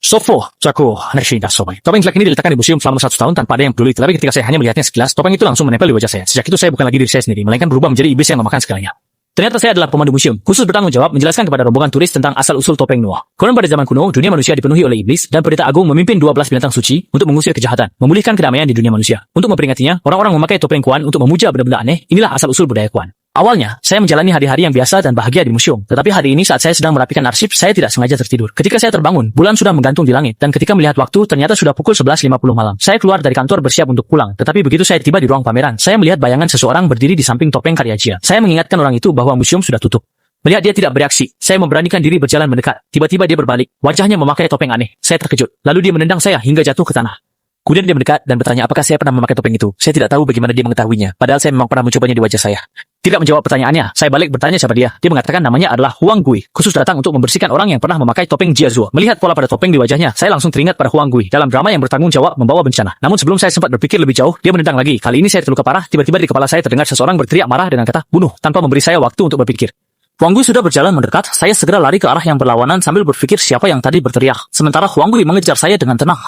Sofo, Jaco, Nashinda Sobai. Topeng jelek ini diletakkan di museum selama 100 tahun tanpa ada yang peduli. Tetapi ketika saya hanya melihatnya sekilas, topeng itu langsung menempel di wajah saya. Sejak itu saya bukan lagi diri saya sendiri, melainkan berubah menjadi iblis yang memakan segalanya. Ternyata saya adalah pemandu museum, khusus bertanggung jawab menjelaskan kepada rombongan turis tentang asal-usul topeng Noah. Konon pada zaman kuno, dunia manusia dipenuhi oleh iblis dan pendeta agung memimpin 12 binatang suci untuk mengusir kejahatan, memulihkan kedamaian di dunia manusia. Untuk memperingatinya, orang-orang memakai topeng Kuan untuk memuja benda-benda aneh. Inilah asal-usul budaya Kuan. Awalnya, saya menjalani hari-hari yang biasa dan bahagia di museum. Tetapi hari ini saat saya sedang merapikan arsip, saya tidak sengaja tertidur. Ketika saya terbangun, bulan sudah menggantung di langit. Dan ketika melihat waktu, ternyata sudah pukul 11.50 malam. Saya keluar dari kantor bersiap untuk pulang. Tetapi begitu saya tiba di ruang pameran, saya melihat bayangan seseorang berdiri di samping topeng karya Jia. Saya mengingatkan orang itu bahwa museum sudah tutup. Melihat dia tidak bereaksi, saya memberanikan diri berjalan mendekat. Tiba-tiba dia berbalik. Wajahnya memakai topeng aneh. Saya terkejut. Lalu dia menendang saya hingga jatuh ke tanah. Kemudian dia mendekat dan bertanya apakah saya pernah memakai topeng itu. Saya tidak tahu bagaimana dia mengetahuinya. Padahal saya memang pernah mencobanya di wajah saya. Tidak menjawab pertanyaannya, saya balik bertanya siapa dia. Dia mengatakan namanya adalah Huang Gui, khusus datang untuk membersihkan orang yang pernah memakai topeng Jia Zuo. Melihat pola pada topeng di wajahnya, saya langsung teringat pada Huang Gui dalam drama yang bertanggung jawab membawa bencana. Namun sebelum saya sempat berpikir lebih jauh, dia menendang lagi. Kali ini saya terluka parah. Tiba-tiba di kepala saya terdengar seseorang berteriak marah dengan kata bunuh tanpa memberi saya waktu untuk berpikir. Huang Gui sudah berjalan mendekat. Saya segera lari ke arah yang berlawanan sambil berpikir siapa yang tadi berteriak. Sementara Huang Gui mengejar saya dengan tenang.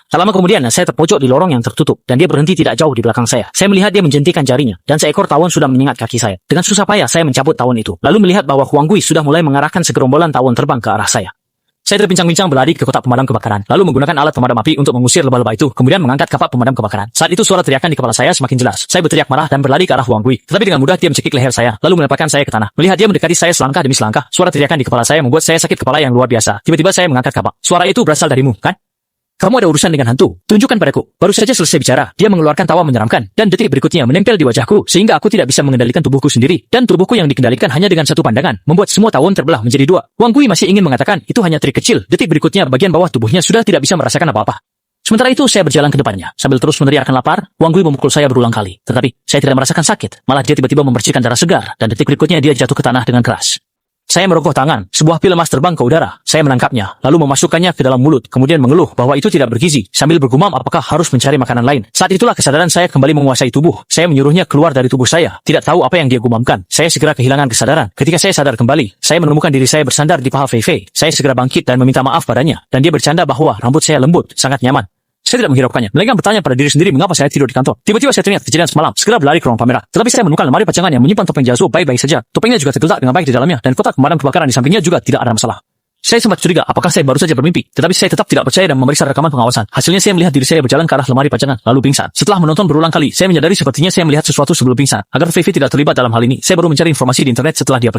Tak lama kemudian, saya terpojok di lorong yang tertutup, dan dia berhenti tidak jauh di belakang saya. Saya melihat dia menjentikan jarinya, dan seekor tawon sudah menyengat kaki saya. Dengan susah payah, saya mencabut tawon itu, lalu melihat bahwa Huang Gui sudah mulai mengarahkan segerombolan tawon terbang ke arah saya. Saya terbincang-bincang berlari ke kotak pemadam kebakaran, lalu menggunakan alat pemadam api untuk mengusir lebah-lebah itu, kemudian mengangkat kapak pemadam kebakaran. Saat itu suara teriakan di kepala saya semakin jelas. Saya berteriak marah dan berlari ke arah Huang Gui, tetapi dengan mudah dia mencekik leher saya, lalu melemparkan saya ke tanah. Melihat dia mendekati saya selangkah demi selangkah, suara teriakan di kepala saya membuat saya sakit kepala yang luar biasa. Tiba-tiba saya mengangkat kapak. Suara itu berasal darimu, kan? Kamu ada urusan dengan hantu? Tunjukkan padaku. Baru saja selesai bicara, dia mengeluarkan tawa menyeramkan, dan detik berikutnya menempel di wajahku, sehingga aku tidak bisa mengendalikan tubuhku sendiri, dan tubuhku yang dikendalikan hanya dengan satu pandangan, membuat semua tawon terbelah menjadi dua. Wang Gui masih ingin mengatakan, itu hanya trik kecil. Detik berikutnya, bagian bawah tubuhnya sudah tidak bisa merasakan apa-apa. Sementara itu, saya berjalan ke depannya. Sambil terus meneriakkan lapar, Wang Gui memukul saya berulang kali. Tetapi, saya tidak merasakan sakit. Malah dia tiba-tiba memercikkan darah segar, dan detik berikutnya dia jatuh ke tanah dengan keras. Saya merogoh tangan, sebuah pil emas terbang ke udara. Saya menangkapnya, lalu memasukkannya ke dalam mulut, kemudian mengeluh bahwa itu tidak bergizi, sambil bergumam apakah harus mencari makanan lain. Saat itulah kesadaran saya kembali menguasai tubuh. Saya menyuruhnya keluar dari tubuh saya, tidak tahu apa yang dia gumamkan. Saya segera kehilangan kesadaran. Ketika saya sadar kembali, saya menemukan diri saya bersandar di paha Fei Fei. Saya segera bangkit dan meminta maaf padanya, dan dia bercanda bahwa rambut saya lembut, sangat nyaman. Saya tidak menghiraukannya, melainkan bertanya pada diri sendiri mengapa saya tidur di kantor. Tiba-tiba saya teringat kejadian semalam, segera berlari ke ruang pameran. Tetapi saya menemukan lemari pajangan yang menyimpan topeng Jia Zuo baik-baik saja. Topengnya juga tergeletak dengan baik di dalamnya, dan kotak pemadam kebakaran di sampingnya juga tidak ada masalah. Saya sempat curiga apakah saya baru saja bermimpi, tetapi saya tetap tidak percaya dan memeriksa rekaman pengawasan. Hasilnya saya melihat diri saya berjalan ke arah lemari pajangan, lalu pingsan. Setelah menonton berulang kali, saya menyadari sepertinya saya melihat sesuatu sebelum pingsan. Agar Fei Fei tidak terlibat dalam hal ini, saya baru mencari informasi di internet setelah dia pergi.